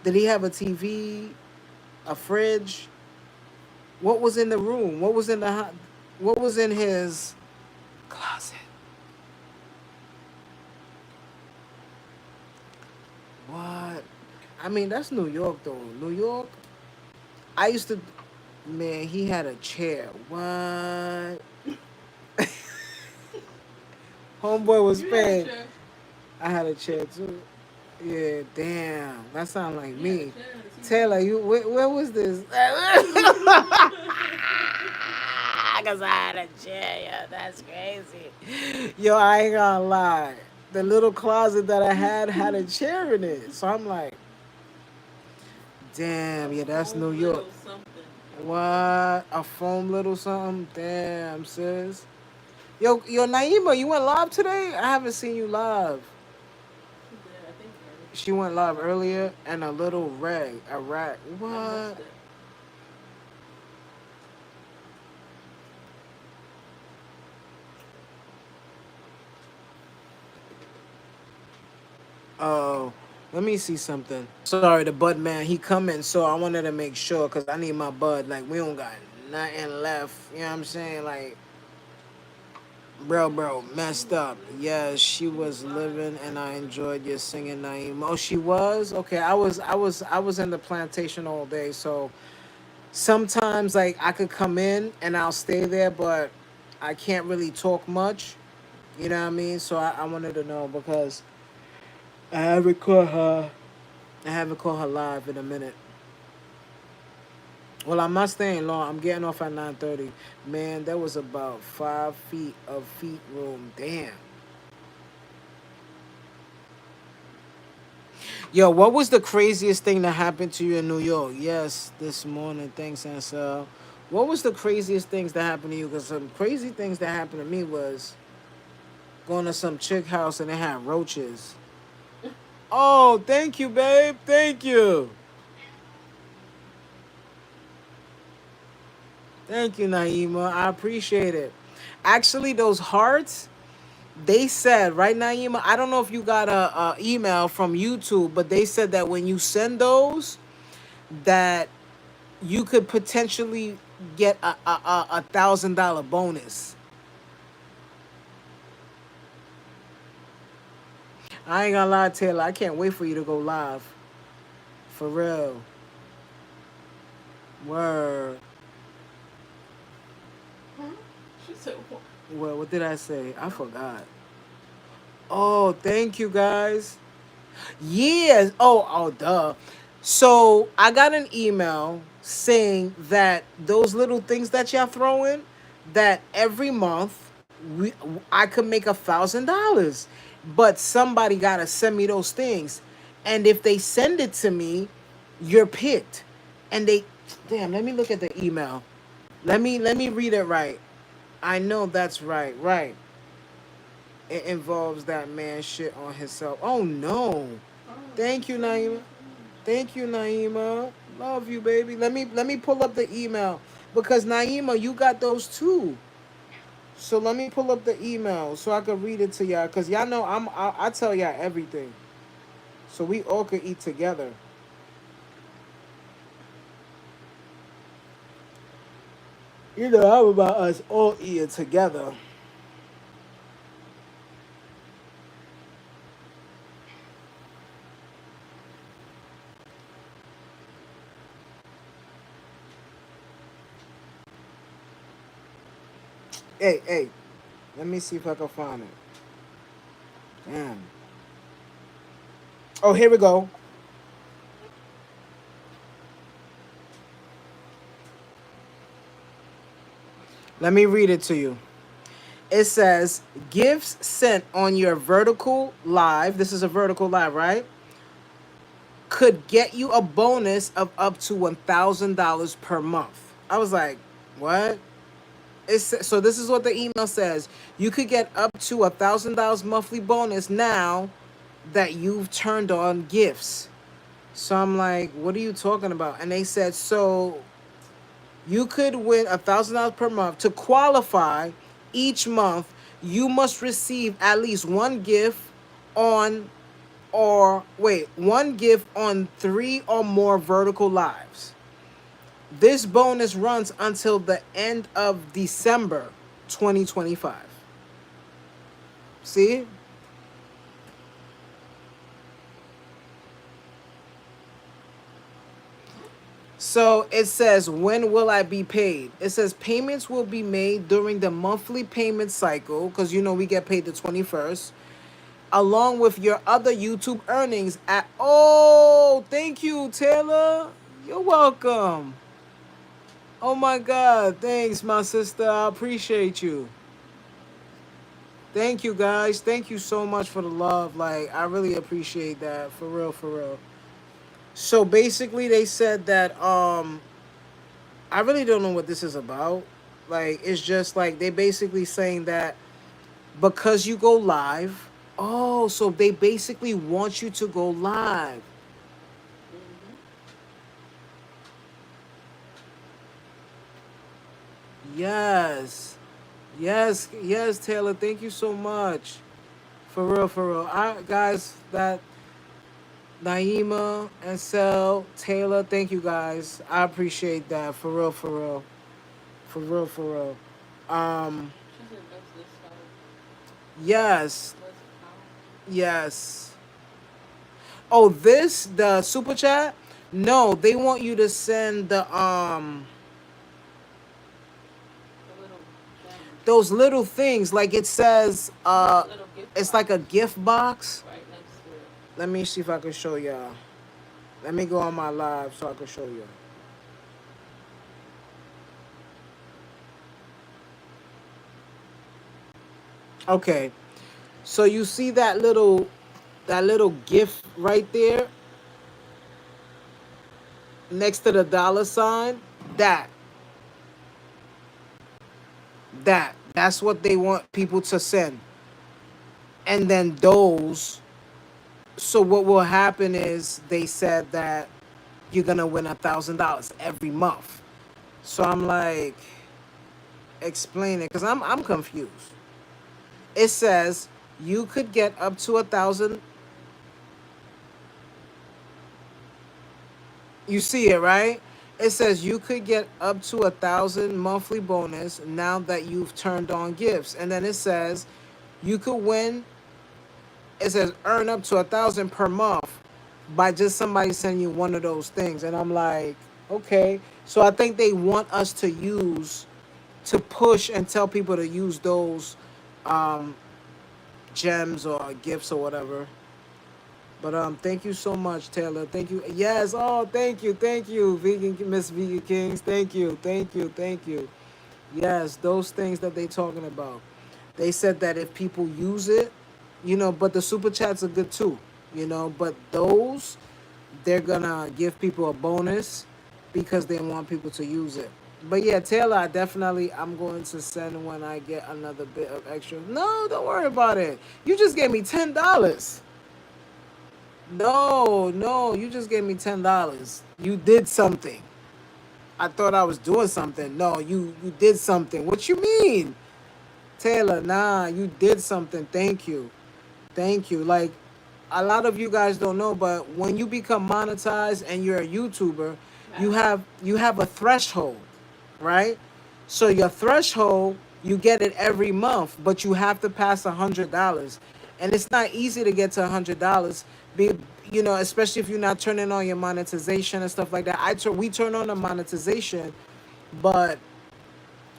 Did he have a TV, a fridge? What was in the room? What was in the what was in his closet? What? I mean, that's New York though. New York. I used to man, he had a chair. What? Homeboy was You had a paying. chair. I had a chair too. Yeah, damn. That sound like You had a me. chair and a TV. Taylor, you where was this? Cause I had a chair, yo. That's crazy. Yo, I ain't gonna lie. The little closet that I had a chair in it. So I'm like, damn, A yeah, that's New foam York. little something. What? A foam little something? Damn, sis. Yo, Naima, you went live today? I haven't seen you live. She did, I think early. She went live earlier and a little rag, a rack. I missed What? it. Oh, let me see something. Sorry, the bud man, he coming, so I wanted to make sure because I need my bud. Like, we don't got nothing left. You know what I'm saying? Like, bro, messed up. Yes, she was living, and I enjoyed your singing, Naeem. Oh, she was? Okay, I was in the plantation all day, so sometimes like I could come in and I'll stay there, but I can't really talk much. You know what I mean? So I wanted to know because I haven't caught her. I haven't caught her live in a minute. Well, I'm not staying long. I'm getting off at 9:30. Man, there was about 5 feet of feet room. Damn. Yo, what was the craziest thing that happened to you in New York? Yes, this morning. Thanks, Ansel. What was the craziest things that happened to you? Because some crazy things that happened to me was going to some chick house and they had roaches. Oh, thank you, babe. Thank you. Thank you, Naima. I appreciate it. Actually, those hearts, they said, right, Naima? I don't know if you got a email from YouTube, but they said that when you send those, that you could potentially get a $1,000 bonus. I ain't gonna lie, Taylor. I can't wait for you to go live. For real. Word. Huh? She said, what? Well, what did I say? I forgot. Oh, thank you guys. Yes. Duh. So I got an email saying that those little things that y'all throw in, that every month we I could make $1,000, but somebody gotta send me those things, and if they send it to me, you're picked, and they, damn. Let me look at the email. Let me read it right. I know that's right. Right. It involves that man shit on himself. Oh no. Oh, Thank she's you, sending Naima. it to me. Thank you, Naima. Love you, baby. Let me pull up the email because Naima, you got those too. So let me pull up the email so I can read it to y'all because y'all know I tell y'all everything. So we all could eat together. You know, how about us all eating together? Hey, let me see if I can find it. Damn. Oh, here we go. Let me read it to you. It says gifts sent on your vertical live. This is a vertical live, right? Could get you a bonus of up to $1,000 per month. I was like, what? So this is what the email says. You could get up to $1,000 monthly bonus now that you've turned on gifts. So I'm like, what are you talking about? And they said, so you could win $1,000 per month. To qualify, each month you must receive at least one gift on one gift on 3 or more vertical lives. This bonus runs until the end of December 2025. See? So it says, when will I be paid? It says payments will be made during the monthly payment cycle, because we get paid the 21st, along with your other YouTube earnings at. Oh, thank you, Taylor. You're welcome. Oh my God. Thanks, my sister. I appreciate you. Thank you, guys. Thank you so much for the love. Like, I really appreciate that. For real, for real. So basically they said that I really don't know what this is about. Like, it's just like they basically saying that because you go live. Oh, so they basically want you to go live. Mm-hmm. Yes. Yes, yes, Taylor. Thank you so much. For real, for real. Guys, that Naima and Sel, Taylor, thank you guys. I appreciate that. For real, for real. For real, for real. Um, She said that's the start. yes. Let's count. Yes. Oh, the super chat? No, they want you to send The little gems. those little things, like it says Little gift it's like box a gift box. right next to it. Let me see if I can show y'all. Let me go on my live so I can show y'all. Okay. So you see that little gift right there next to the dollar sign? That that's what they want people to send. And then those, so what will happen is they said that you're gonna win $1,000 every month. So I'm like, explain it, because I'm confused. It says you could get up to 1,000. You see it, right? It says you could get up to 1,000 monthly bonus now that you've turned on gifts. And then it says you could win. It says earn up to 1,000 per month by just somebody sending you one of those things. And I'm like, okay. So I think they want us to push and tell people to use those um, gems or gifts or whatever. But thank you so much, Taylor. Thank you. Yes. Oh, thank you, Vegan Miss Vegan Kings. Thank you, thank you, thank you. Yes, those things that they talking about. They said that if people use it, but the super chats are good too, But those, they're gonna give people a bonus because they want people to use it. But yeah, Taylor, I'm going to send when I get another bit of extra. No, don't worry about it. You just gave me $10. No, no, you just gave me $10. You did something. I thought I was doing something. No, you did something. What you mean? Taylor, nah, you did something. Thank you. Thank you. Like, a lot of you guys don't know, but when you become monetized and you're a YouTuber, you have a threshold, right? So your threshold, you get it every month, but you have to pass $100, and it's not easy to get to $100. Be especially if you're not turning on your monetization and stuff like that. We turn on the monetization, but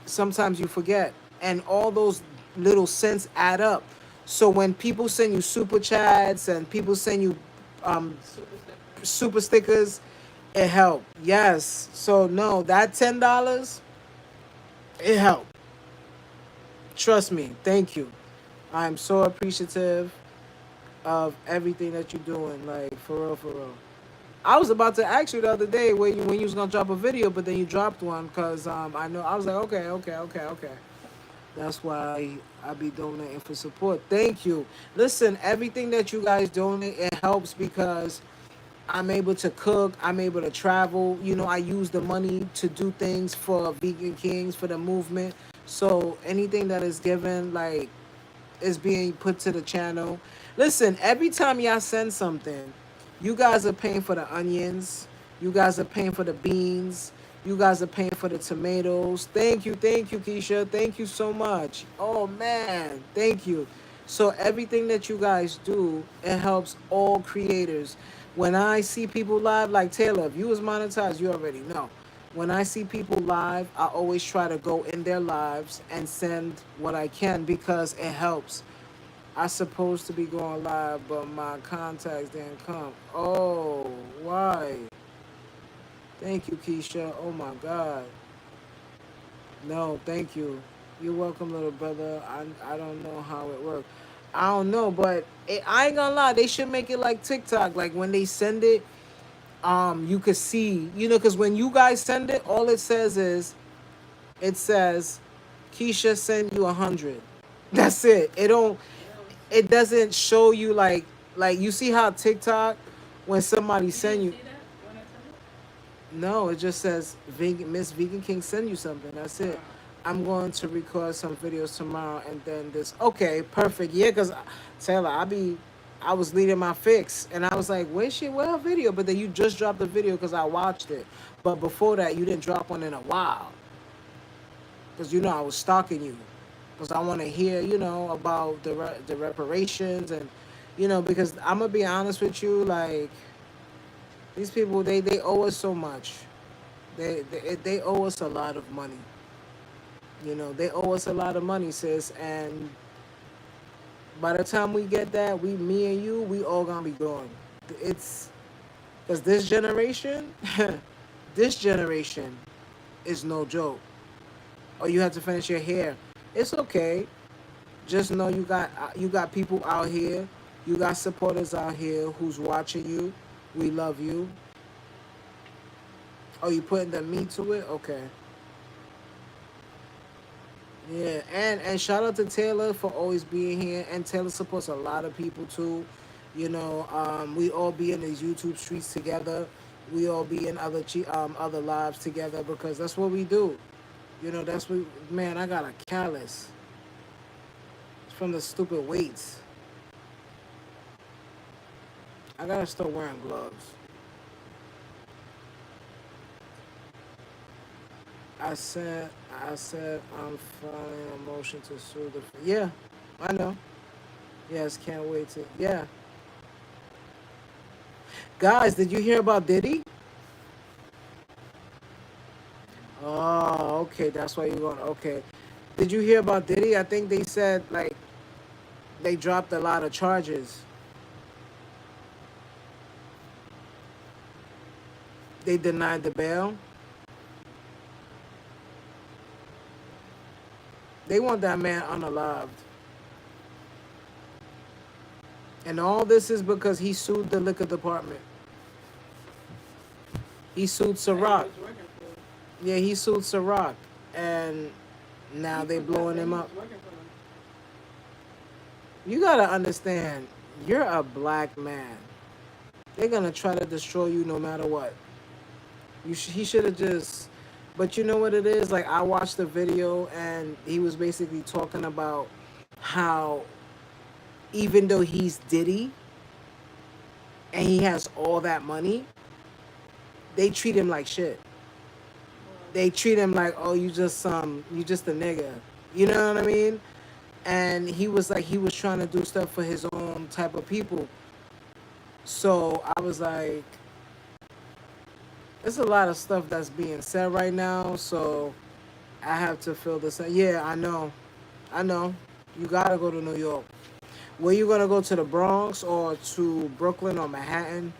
sometimes you forget, and all those little cents add up. So when people send you super chats and people send you um, Super sticker. super stickers, it helped. Yes. So no, that $10, it helped. Trust me. Thank you. I'm so appreciative of everything that you're doing. Like for real, for real. I was about to ask you the other day when you was gonna drop a video, but then you dropped one because I know I was like, okay, okay, okay, okay. That's why I be donating for support. Thank you. Listen, everything that you guys donate, it helps because I'm able to cook. I'm able to travel. You know, I use the money to do things for Vegan Kings for the movement. So anything that is given, like is being put to the channel. Listen, every time y'all send something, you guys are paying for the onions. You guys are paying for the beans. You guys are paying for the tomatoes. Thank you, Keisha. Thank you so much. Oh man, thank you. So everything that you guys do, it helps all creators. When I see people live, like Taylor, if you was monetized, you already know. When I see people live, I always try to go in their lives and send what I can because it helps. I supposed to be going live, but my contacts didn't come. Oh, why? Thank you, Keisha. Oh my God. No, thank you. You're welcome, little brother. I don't know how it works. I don't know, but I ain't gonna lie. They should make it like TikTok. Like when they send it, you could see, you know, because when you guys send it, all it says is, it says, Keisha sent you 100. That's it. It don't. Really? It doesn't show you like you see how TikTok when somebody You didn't send you. see that when I sent it? No, it just says Miss Vegan King send you something. That's it. Oh. I'm going to record some videos tomorrow and then this. Okay, perfect. Yeah, cause Taylor, I was leading my fix and I was like, where her video? But then you just dropped the video because I watched it. But before that, you didn't drop one in a while. Because you know I was stalking you, because I want to hear about the reparations and because I'm gonna be honest with you, like these people they owe us so much. They owe us a lot of money. They owe us a lot of money, sis. And by the time we get that, me and you, we all gonna be gone. It's because this generation, this generation is no joke. Or you have to finish your hair. It's okay. Just know you got people out here, you got supporters out here who's watching you. We love you. Oh, you putting the meat to it? Okay. Yeah, and shout out to Taylor for always being here. And Taylor supports a lot of people too. We all be in these YouTube streets together. We all be in other lives together because that's what we do. That's what man. I got a callus from the stupid weights. I gotta start wearing gloves. I said I'm filing a motion to sue the. Yeah, I know. Yes, can't wait to. Yeah, guys, did you hear about Diddy? Oh, okay, that's why you're going. Okay, did you hear about Diddy? I think they said like they dropped a lot of charges. They denied the bail. They want that man unalived. And all this is because he sued the liquor department. He sued That he Ciroc. was working for. Yeah, he sued Ciroc. And now He they forgot blowing that him he up. was working for them. You gotta understand, you're a black man. They're gonna try to destroy you no matter what. He should have just. But you know what it is? Like I watched the video and he was basically talking about how even though he's Diddy and he has all that money, they treat him like shit. Well, They treat him like, oh, you just a nigga. You know what I mean? And he was like, he was trying to do stuff for his own type of people. So I was like, there's a lot of stuff that's being said right now. So I have to feel this. Yeah, I know. I know. You gotta go to New York. Where you gonna go, to the Bronx or to Brooklyn or Manhattan?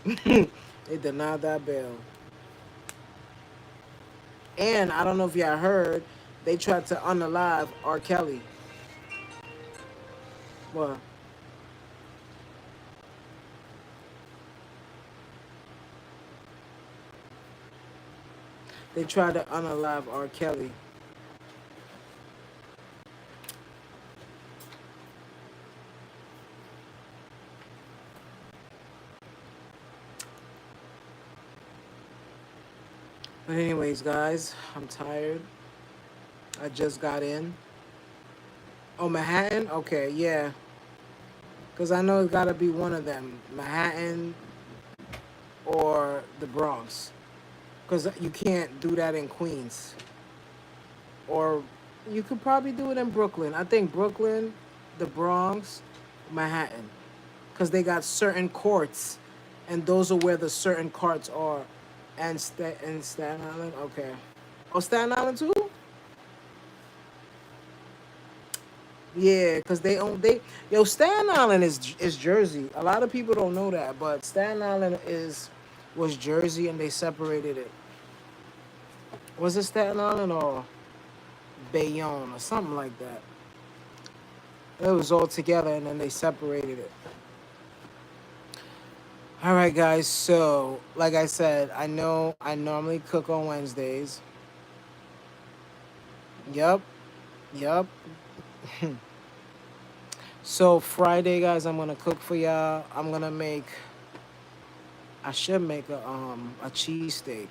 They denied that bail. And I don't know if y'all heard, they tried to unalive R. Kelly. Well, they tried to unalive R. Kelly. But anyways, guys, I'm tired. I just got in. Oh, Manhattan? Okay, yeah. Because I know it's got to be one of them. Manhattan or the Bronx. Because you can't do that in Queens. Or you could probably do it in Brooklyn. I think Brooklyn, the Bronx, Manhattan. Because they got certain courts. And those are where the certain courts are. And Staten Island? Okay. Oh, Staten Island too? Yeah, because they own they yo Staten Island is Jersey. A lot of people don't know that, but Staten Island is was Jersey and they separated it. Was it Staten Island or Bayonne or something like that? It was all together and then they separated it. All right, guys. So, like I said, I know I normally cook on Wednesdays. Yup, yup. So Friday, guys, I'm gonna cook for y'all. I'm gonna make. I should make a cheesesteak.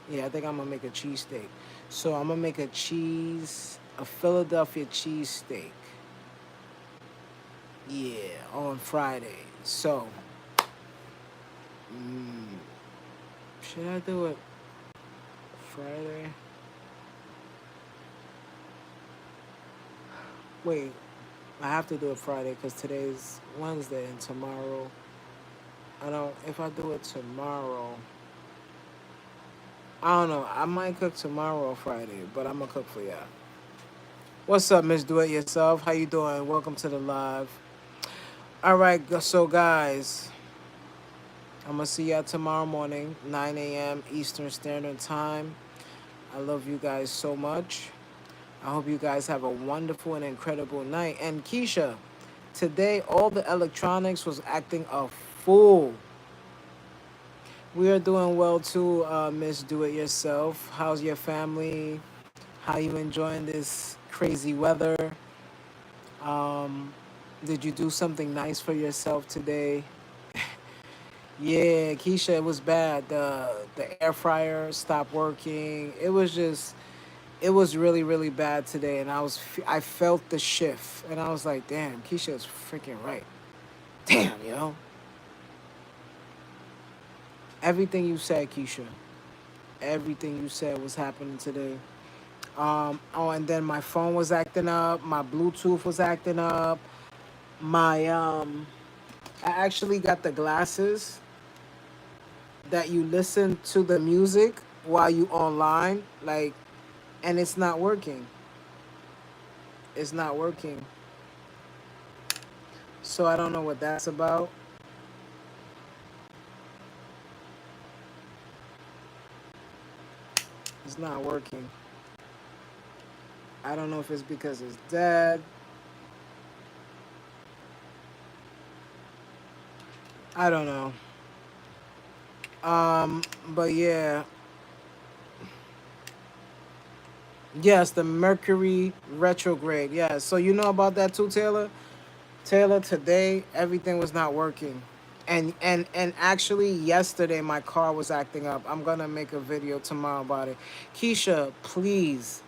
Yeah, I think I'm gonna make a cheesesteak. So I'm gonna make a Philadelphia cheesesteak. Yeah, on Friday. So, mm, should I do it Friday? Wait, I have to do it Friday because today's Wednesday and tomorrow. I don't. If I do it tomorrow, I don't know. I might cook tomorrow or Friday, but I'm gonna cook for y'all. What's up, Miss Do It Yourself? How you doing? Welcome to the live. All right, so guys, I'm gonna see y'all tomorrow morning, 9 a.m. Eastern Standard Time. I love you guys so much. I hope you guys have a wonderful and incredible night. And Keisha, today all the electronics was acting a fool. We are doing well too, Miss Do It Yourself. How's your family? How you enjoying this crazy weather? Um, did you do something nice for yourself today? Yeah, Keisha, it was bad. The air fryer stopped working. It was really bad today, and I felt the shift, and I was like, damn, Keisha is freaking right. Damn, yo, everything you said, Keisha, everything you said was happening today. Oh, and then my phone was acting up. My Bluetooth was acting up. My I actually got the glasses that you listen to the music while you online, like, and it's not working. It's not working. So I don't know what that's about. It's not working. I don't know if it's because it's dead. I don't know. But yeah, yes, the Mercury retrograde. Yeah, so you know about that too, Taylor. Taylor, today everything was not working. And actually yesterday my car was acting up. I'm gonna make a video tomorrow about it. Keisha, please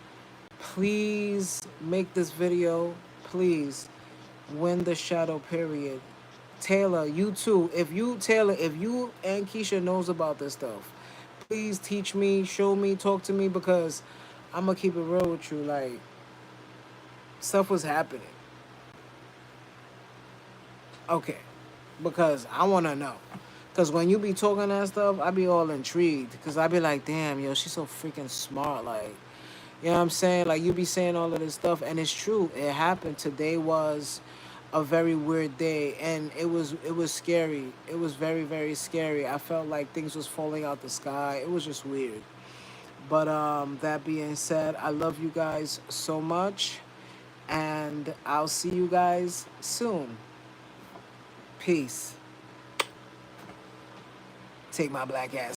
make this video. Please win the shadow period. Taylor, you too. If you and Keisha knows about this stuff, please teach me, show me, talk to me because I'm gonna keep it real with you. Like stuff was happening. Okay, because I wanna know. Cause when you be talking that stuff, I be all intrigued. Cause I be like, damn, yo, she's so freaking smart. Like, you know what I'm saying? Like you be saying all of this stuff, and it's true. It happened. Today was, a very weird day, and it was scary. It was very very scary. I felt like things was falling out the sky. It was just weird. But that being said, I love you guys so much, and I'll see you guys soon. Peace. Take my black ass